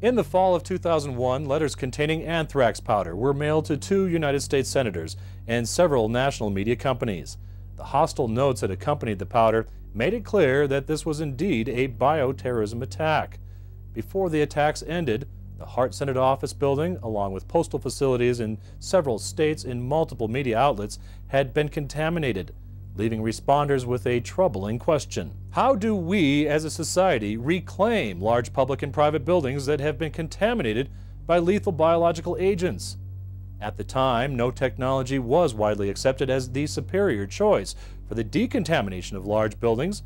In the fall of 2001, letters containing anthrax powder were mailed to 2 United States senators and several national media companies. The hostile notes that accompanied the powder made it clear that this was indeed a bioterrorism attack. Before the attacks ended, the Hart Senate office building, along with postal facilities in several states and multiple media outlets, had been contaminated, leaving responders with a troubling question. How do we as a society reclaim large public and private buildings that have been contaminated by lethal biological agents? At the time, no technology was widely accepted as the superior choice for the decontamination of large buildings.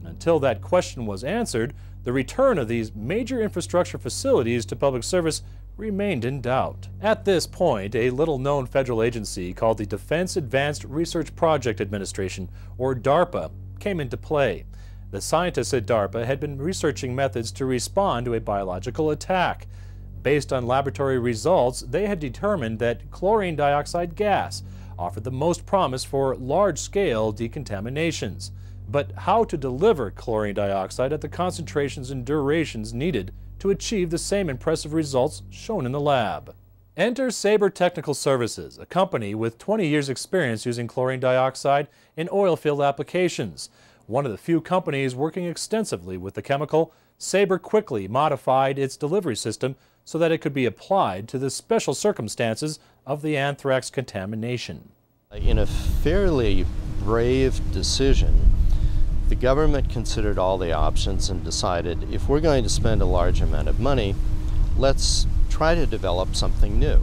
Until that question was answered, the return of these major infrastructure facilities to public service remained in doubt. At this point, a little-known federal agency called the Defense Advanced Research Project Administration, or DARPA, came into play. The scientists at DARPA had been researching methods to respond to a biological attack. Based on laboratory results, they had determined that chlorine dioxide gas offered the most promise for large-scale decontaminations. But how to deliver chlorine dioxide at the concentrations and durations needed to achieve the same impressive results shown in the lab? Enter Sabre Technical Services, a company with 20 years' experience using chlorine dioxide in oil field applications. One of the few companies working extensively with the chemical, Sabre quickly modified its delivery system so that it could be applied to the special circumstances of the anthrax contamination. In a fairly brave decision, the government considered all the options and decided, if we're going to spend a large amount of money, let's try to develop something new.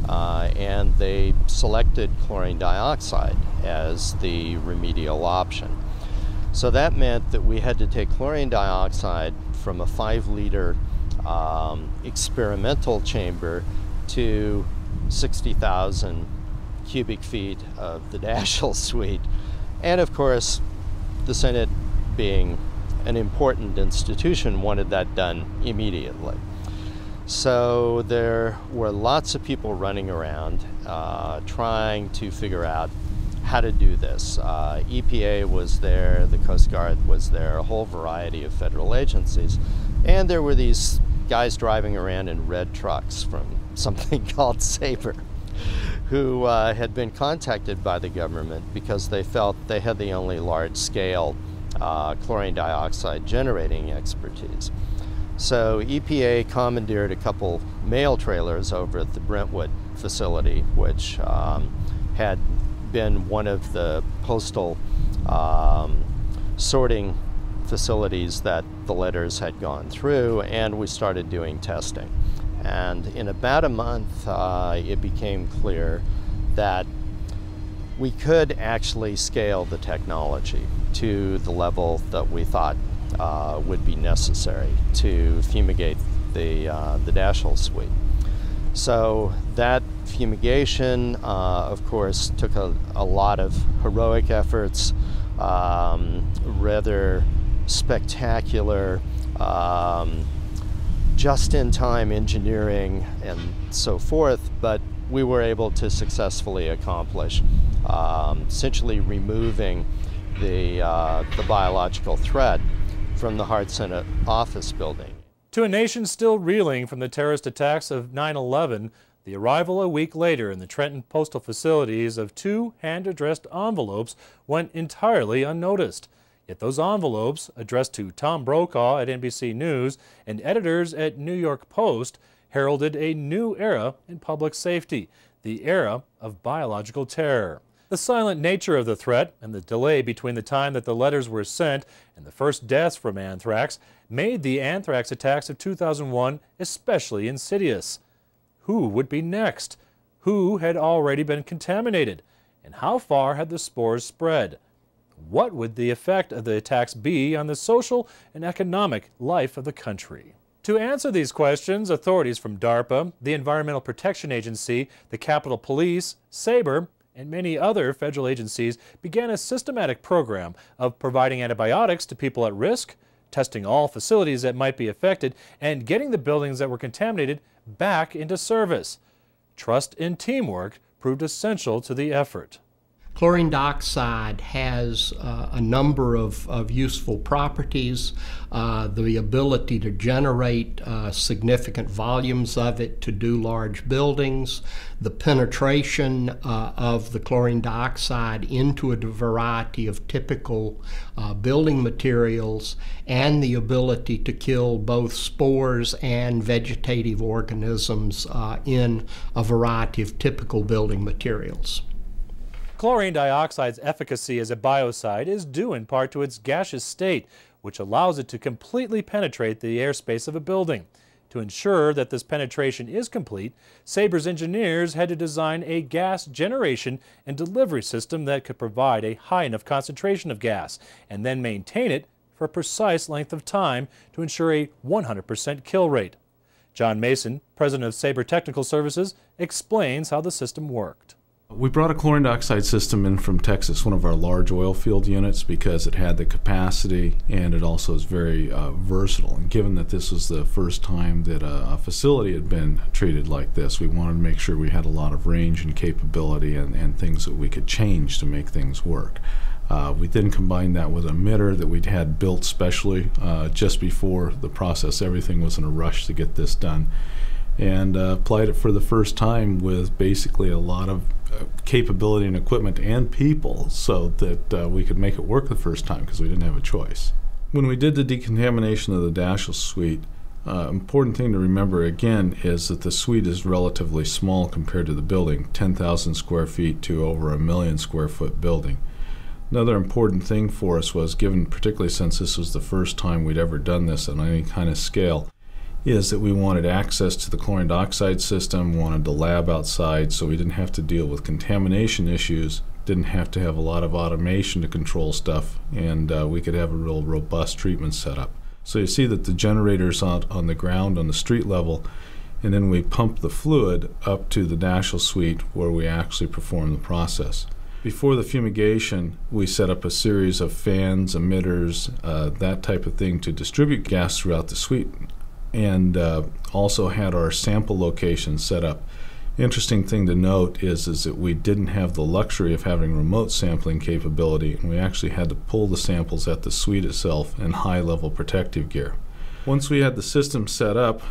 And they selected chlorine dioxide as the remedial option. So that meant that we had to take chlorine dioxide from a 5-liter experimental chamber to 60,000 cubic feet of the Daschle suite. And of course, the Senate, being an important institution, wanted that done immediately. So there were lots of people running around trying to figure out how to do this. EPA was there, the Coast Guard was there, a whole variety of federal agencies. And there were these guys driving around in red trucks from something called Sabre, who had been contacted by the government because they felt they had the only large-scale chlorine dioxide generating expertise. So EPA commandeered a couple mail trailers over at the Brentwood facility, which had been one of the postal sorting facilities that the letters had gone through, and we started doing testing. And in about a month, it became clear that we could actually scale the technology to the level that we thought would be necessary to fumigate the Daschle suite. So that fumigation, of course, took a lot of heroic efforts, rather spectacular, just-in-time engineering and so forth, but we were able to successfully accomplish essentially removing the biological threat from the Hart Senate office building. To a nation still reeling from the terrorist attacks of 9/11, the arrival a week later in the Trenton postal facilities of 2 hand-addressed envelopes went entirely unnoticed. Yet those envelopes, addressed to Tom Brokaw at NBC News and editors at New York Post, heralded a new era in public safety, the era of biological terror. The silent nature of the threat and the delay between the time that the letters were sent and the first deaths from anthrax made the anthrax attacks of 2001 especially insidious. Who would be next? Who had already been contaminated? And how far had the spores spread? What would the effect of the attacks be on the social and economic life of the country? To answer these questions, authorities from DARPA, the Environmental Protection Agency, the Capitol Police, Sabre, and many other federal agencies began a systematic program of providing antibiotics to people at risk, testing all facilities that might be affected, and getting the buildings that were contaminated back into service. Trust and teamwork proved essential to the effort. Chlorine dioxide has a number of useful properties, the ability to generate significant volumes of it to do large buildings, the penetration of the chlorine dioxide into a variety of typical building materials, and the ability to kill both spores and vegetative organisms in a variety of typical building materials. Chlorine dioxide's efficacy as a biocide is due in part to its gaseous state, which allows it to completely penetrate the airspace of a building. To ensure that this penetration is complete, Sabre's engineers had to design a gas generation and delivery system that could provide a high enough concentration of gas and then maintain it for a precise length of time to ensure a 100% kill rate. John Mason, president of Sabre Technical Services, explains how the system worked. We brought a chlorine dioxide system in from Texas, one of our large oil field units, because it had the capacity and it also is very versatile. And given that this was the first time that a facility had been treated like this, we wanted to make sure we had a lot of range and capability and things that we could change to make things work. We then combined that with an emitter that we'd had built specially just before the process. Everything was in a rush to get this done, and applied it for the first time with basically a lot of capability and equipment and people so that we could make it work the first time because we didn't have a choice. When we did the decontamination of the Daschle suite, important thing to remember again is that the suite is relatively small compared to the building, 10,000 square feet to over 1,000,000 square foot building. Another important thing for us was, given particularly since this was the first time we'd ever done this on any kind of scale, is that we wanted access to the chlorine dioxide system, wanted the lab outside so we didn't have to deal with contamination issues, didn't have to have a lot of automation to control stuff, and we could have a real robust treatment setup. So you see that the generator's on the ground on the street level, and then we pump the fluid up to the Daschle suite where we actually perform the process. Before the fumigation, we set up a series of fans, emitters, that type of thing to distribute gas throughout the suite, and also had our sample location set up. Interesting thing to note is that we didn't have the luxury of having remote sampling capability, and we actually had to pull the samples at the suite itself in high-level protective gear. Once we had the system set up,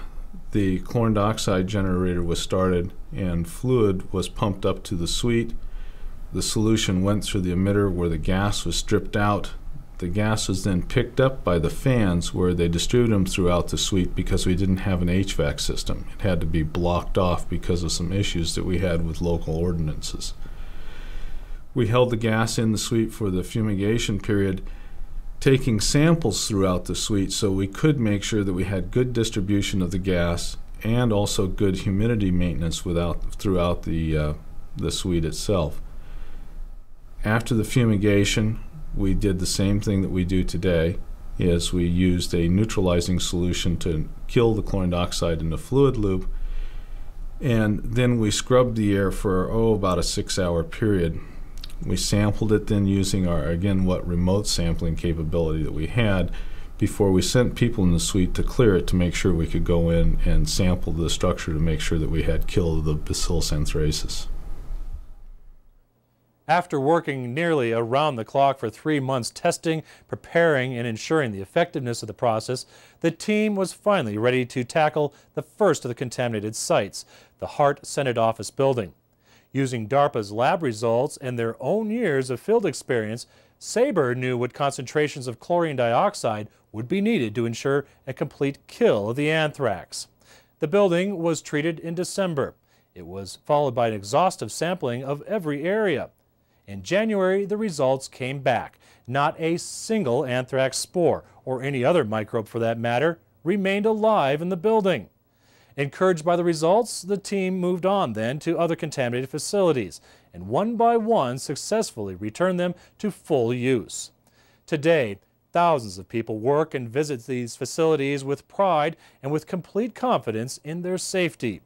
the chlorine dioxide generator was started and fluid was pumped up to the suite. The solution went through the emitter where the gas was stripped out. The gas was then picked up by the fans where they distribute them throughout the suite because we didn't have an HVAC system. It had to be blocked off because of some issues that we had with local ordinances. We held the gas in the suite for the fumigation period, taking samples throughout the suite so we could make sure that we had good distribution of the gas and also good humidity maintenance throughout the suite itself. After the fumigation, we did the same thing that we do today, is we used a neutralizing solution to kill the chlorine dioxide in the fluid loop, and then we scrubbed the air for about a 6-hour period. We sampled it then using our, again, remote sampling capability that we had before we sent people in the suite to clear it to make sure we could go in and sample the structure to make sure that we had killed the Bacillus anthracis. After working nearly around the clock for 3 months testing, preparing, and ensuring the effectiveness of the process, the team was finally ready to tackle the first of the contaminated sites, the Hart Senate Office building. Using DARPA's lab results and their own years of field experience, Sabre knew what concentrations of chlorine dioxide would be needed to ensure a complete kill of the anthrax. The building was treated in December. It was followed by an exhaustive sampling of every area. In January, the results came back. Not a single anthrax spore, or any other microbe for that matter, remained alive in the building. Encouraged by the results, the team moved on then to other contaminated facilities, and one by one successfully returned them to full use. Today, thousands of people work and visit these facilities with pride and with complete confidence in their safety.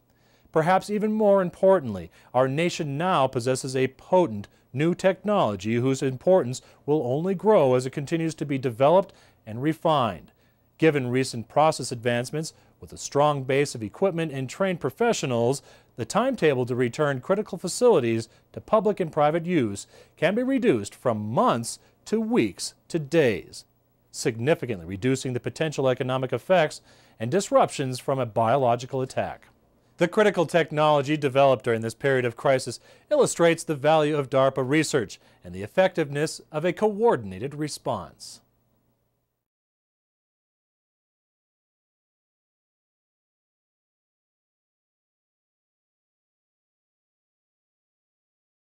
Perhaps even more importantly, our nation now possesses a potent new technology whose importance will only grow as it continues to be developed and refined. Given recent process advancements, with a strong base of equipment and trained professionals, the timetable to return critical facilities to public and private use can be reduced from months to weeks to days, significantly reducing the potential economic effects and disruptions from a biological attack. The critical technology developed during this period of crisis illustrates the value of DARPA research and the effectiveness of a coordinated response.